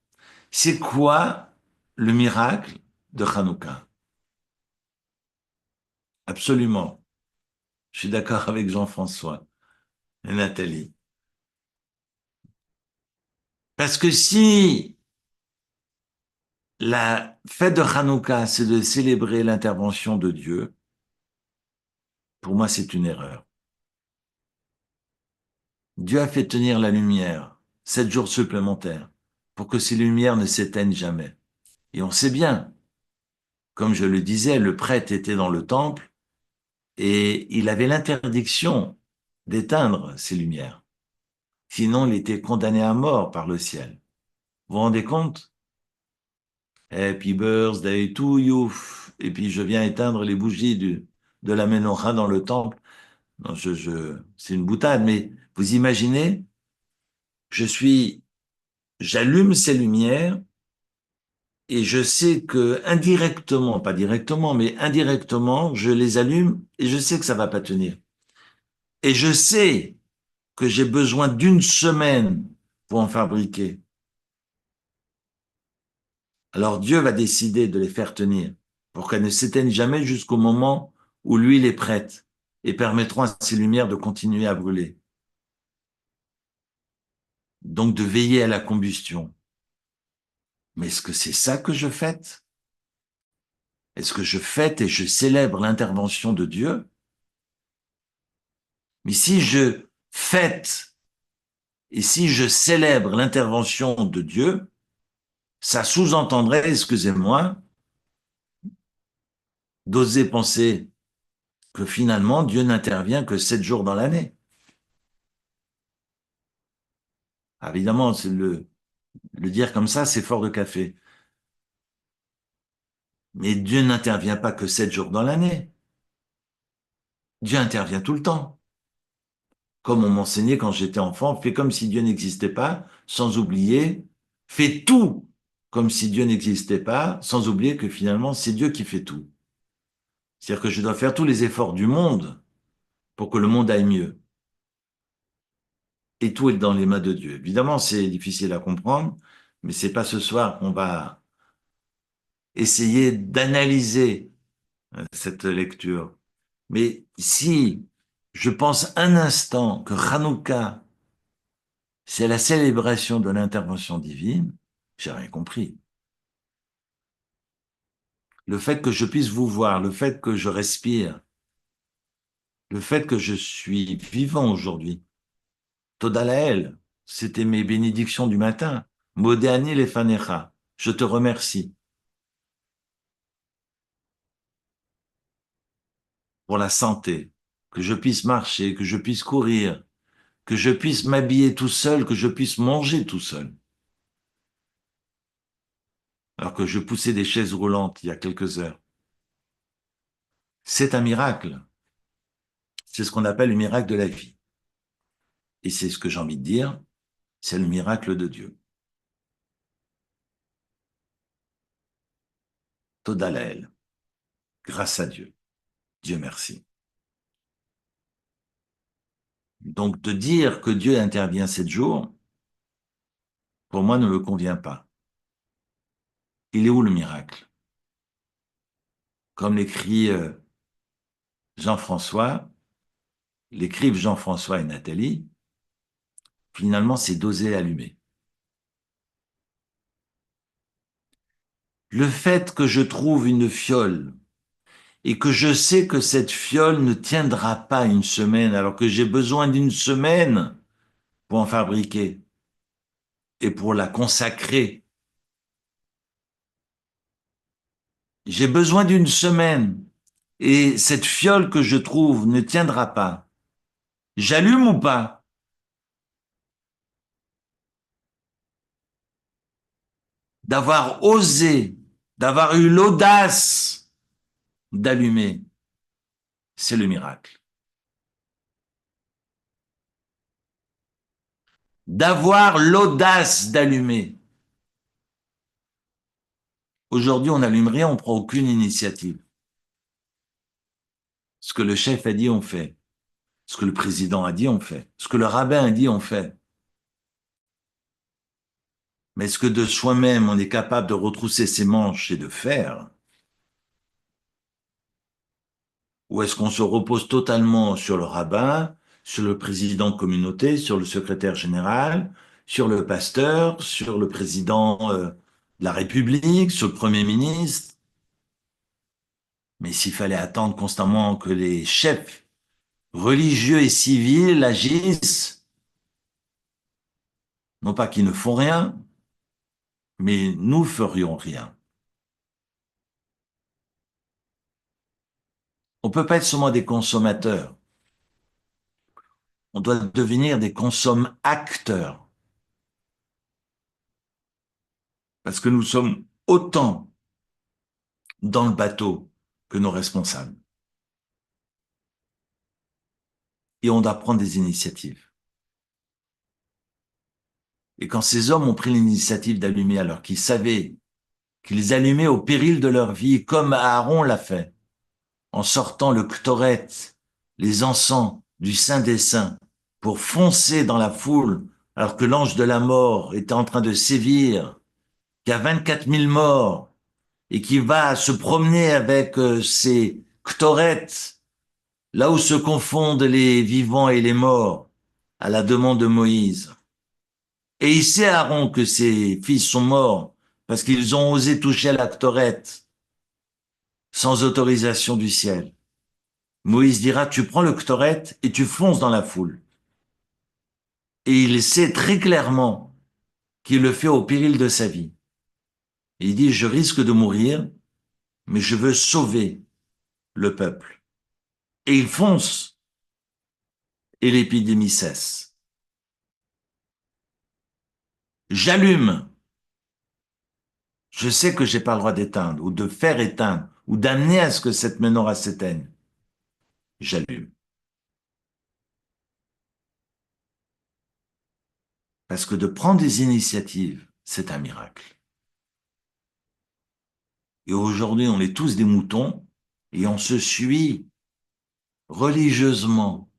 C'est quoi le miracle de Hanouka? Absolument. Je suis d'accord avec Jean-François et Nathalie. Parce que si la fête de Hanouka, c'est de célébrer l'intervention de Dieu, pour moi, c'est une erreur. Dieu a fait tenir la lumière 7 jours supplémentaires pour que ces lumières ne s'éteignent jamais. Et on sait bien comme je le disais, le prêtre était dans le temple et il avait l'interdiction d'éteindre ses lumières. Sinon, il était condamné à mort par le ciel. Vous vous rendez compte? Happy birthday to you. Et puis je viens éteindre les bougies de la menorah dans le temple. Non, c'est une boutade, mais vous imaginez, je suis, j'allume ces lumières et je sais que indirectement, pas directement, mais indirectement, je les allume et je sais que ça va pas tenir. Et je sais que j'ai besoin d'une semaine pour en fabriquer. Alors Dieu va décider de les faire tenir pour qu'elles ne s'éteignent jamais jusqu'au moment où l'huile est prête et permettront à ces lumières de continuer à brûler. Donc de veiller à la combustion. Mais est-ce que c'est ça que je fête? Est-ce que je fête et je célèbre l'intervention de Dieu? Mais si je fête et si je célèbre l'intervention de Dieu, ça sous-entendrait, excusez-moi, d'oser penser que finalement Dieu n'intervient que 7 jours dans l'année. Évidemment, c'est le dire comme ça, c'est fort de café. Mais Dieu n'intervient pas que 7 jours dans l'année. Dieu intervient tout le temps. Comme on m'enseignait quand j'étais enfant, fais comme si Dieu n'existait pas, sans oublier, fais tout comme si Dieu n'existait pas, sans oublier que finalement, c'est Dieu qui fait tout. C'est-à-dire que je dois faire tous les efforts du monde pour que le monde aille mieux. Et tout est dans les mains de Dieu. Évidemment, c'est difficile à comprendre, mais c'est pas ce soir qu'on va essayer d'analyser cette lecture. Mais si je pense un instant que Hanouka, c'est la célébration de l'intervention divine, j'ai rien compris. Le fait que je puisse vous voir, le fait que je respire, le fait que je suis vivant aujourd'hui, Toda Lael, c'était mes bénédictions du matin. Modéani lefanecha, je te remercie pour la santé, que je puisse marcher, que je puisse courir, que je puisse m'habiller tout seul, que je puisse manger tout seul. Alors que je poussais des chaises roulantes il y a quelques heures. C'est un miracle. C'est ce qu'on appelle le miracle de la vie. Et c'est ce que j'ai envie de dire, c'est le miracle de Dieu. Toda Lael, grâce à Dieu. Dieu merci. Donc de dire que Dieu intervient 7 jours, pour moi ne me convient pas. Il est où le miracle? Comme l'écrit Jean-François, l'écrivent Jean-François et Nathalie, finalement c'est d'oser allumer. Le fait que je trouve une fiole et que je sais que cette fiole ne tiendra pas une semaine alors que j'ai besoin d'une semaine pour en fabriquer et pour la consacrer. J'ai besoin d'une semaine et cette fiole que je trouve ne tiendra pas. J'allume ou pas? D'avoir osé, d'avoir eu l'audace d'allumer, c'est le miracle. D'avoir l'audace d'allumer. Aujourd'hui, on n'allume rien, on prend aucune initiative. Ce que le chef a dit, on fait. Ce que le président a dit, on fait. Ce que le rabbin a dit, on fait. Mais est-ce que de soi-même, on est capable de retrousser ses manches et de faire? Ou est-ce qu'on se repose totalement sur le rabbin, sur le président de communauté, sur le secrétaire général, sur le pasteur, sur le président de la République, sur le Premier ministre? Mais s'il fallait attendre constamment que les chefs religieux et civils agissent, non pas qu'ils ne font rien, mais nous ferions rien. On peut pas être seulement des consommateurs. On doit devenir des consomme-acteurs. Parce que nous sommes autant dans le bateau que nos responsables. Et on doit prendre des initiatives. Et quand ces hommes ont pris l'initiative d'allumer alors qu'ils savaient qu'ils allumaient au péril de leur vie, comme Aaron l'a fait, en sortant le ktoret, les encens du Saint des Saints, pour foncer dans la foule, alors que l'ange de la mort était en train de sévir, qu'il y a 24 000 morts, et qui va se promener avec ses ktoret, là où se confondent les vivants et les morts, à la demande de Moïse. Et il sait, Aaron, que ses fils sont morts, parce qu'ils ont osé toucher à la ktoret, sans autorisation du ciel. Moïse dira, tu prends le ktoret et tu fonces dans la foule. Et il sait très clairement qu'il le fait au péril de sa vie. Et il dit, je risque de mourir, mais je veux sauver le peuple. Et il fonce, et l'épidémie cesse. J'allume. Je sais que j'ai pas le droit d'éteindre, ou de faire éteindre, ou d'amener à ce que cette menorah s'éteigne. J'allume. Parce que de prendre des initiatives, c'est un miracle. Et aujourd'hui, on est tous des moutons, et on se suit religieusement.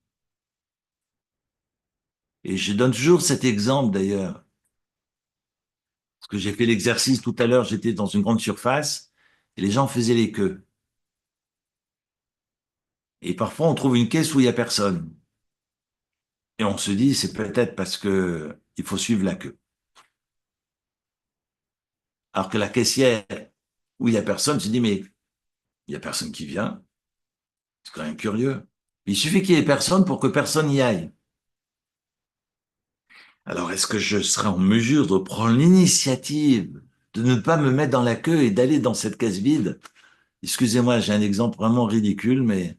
Et je donne toujours cet exemple d'ailleurs, parce que j'ai fait l'exercice tout à l'heure, j'étais dans une grande surface, et les gens faisaient les queues. Et parfois, on trouve une caisse où il y a personne. Et on se dit, c'est peut-être parce que il faut suivre la queue. Alors que la caissière, où il y a personne, se dit, mais il y a personne qui vient. C'est quand même curieux. Il suffit qu'il y ait personne pour que personne y aille. Alors, est-ce que je serai en mesure de prendre l'initiative de ne pas me mettre dans la queue et d'aller dans cette caisse vide? Excusez-moi, j'ai un exemple vraiment ridicule, mais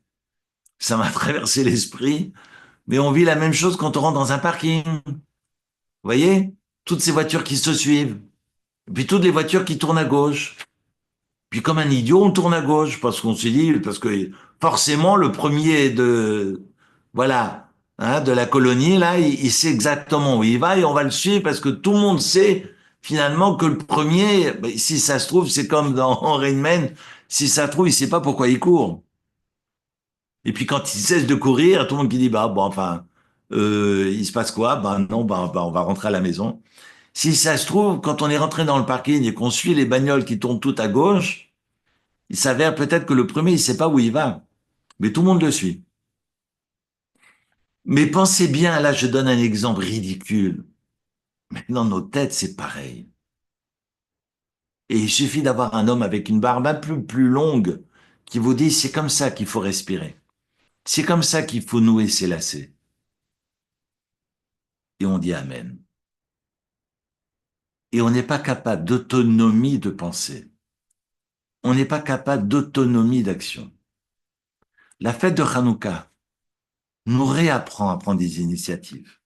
ça m'a traversé l'esprit. Mais on vit la même chose quand on rentre dans un parking. Vous voyez? Toutes ces voitures qui se suivent. Et puis toutes les voitures qui tournent à gauche. Puis comme un idiot, on tourne à gauche parce qu'on s'est dit, parce que forcément le premier de, voilà, hein, de la colonie là, il sait exactement où il va et on va le suivre parce que tout le monde sait finalement que le premier, ben, si ça se trouve, c'est comme dans Rain Man, si ça se trouve, il sait pas pourquoi il court. Et puis quand il cesse de courir, tout le monde qui dit, bah bon, enfin, il se passe quoi? Ben non, bah, on va rentrer à la maison. Si ça se trouve, quand on est rentré dans le parking et qu'on suit les bagnoles qui tournent toutes à gauche, il s'avère peut-être que le premier, il sait pas où il va, mais tout le monde le suit. Mais pensez bien, là, je donne un exemple ridicule, mais dans nos têtes, c'est pareil. Et il suffit d'avoir un homme avec une barbe un peu plus longue qui vous dit, c'est comme ça qu'il faut respirer. C'est comme ça qu'il faut nouer ses lacets. Et on dit Amen. Et on n'est pas capable d'autonomie de pensée. On n'est pas capable d'autonomie d'action. La fête de Hanouka nous réapprend à prendre des initiatives.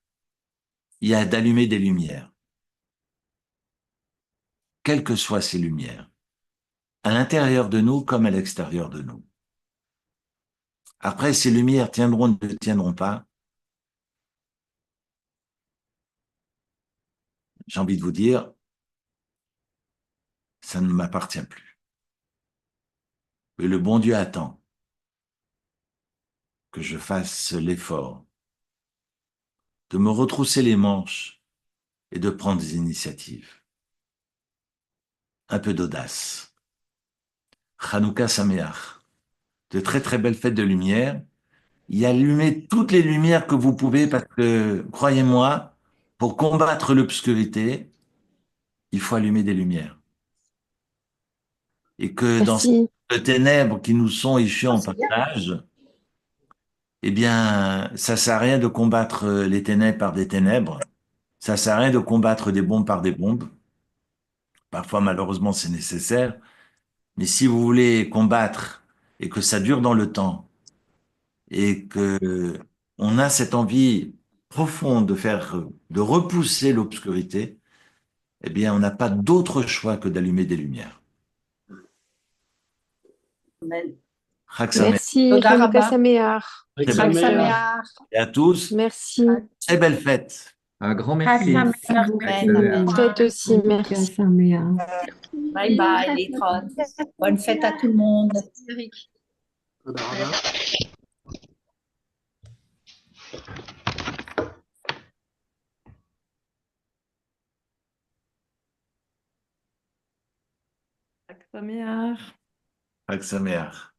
Il y a d'allumer des lumières, quelles que soient ces lumières, à l'intérieur de nous comme à l'extérieur de nous. Après, ces lumières tiendront ou ne tiendront pas. J'ai envie de vous dire, ça ne m'appartient plus. Mais le bon Dieu attend que je fasse l'effort de me retrousser les manches et de prendre des initiatives. Un peu d'audace. Hanouka Sameach. De très très belles fêtes de lumière. Y allumer toutes les lumières que vous pouvez parce que, croyez-moi, pour combattre l'obscurité, il faut allumer des lumières. Et que dans ces Merci. ténèbres qui nous sont issues en partage, eh bien, ça sert à rien de combattre les ténèbres par des ténèbres. Ça sert à rien de combattre des bombes par des bombes. Parfois, malheureusement, c'est nécessaire. Mais si vous voulez combattre et que ça dure dans le temps et que on a cette envie profonde de repousser l'obscurité, eh bien, on n'a pas d'autre choix que d'allumer des lumières. Chag Sameach. Merci, תודה Hanouka רבה. Sameach. Très חג belle fête שמח. et à tous. Merci. Très belle fête. Un grand חג merci. שמח. Merci אמן, אמן. beaucoup. Fête aussi, merci. ביי ביי, להתראות. Bonne fête à tout le monde. תודה רבה. Chag Sameach.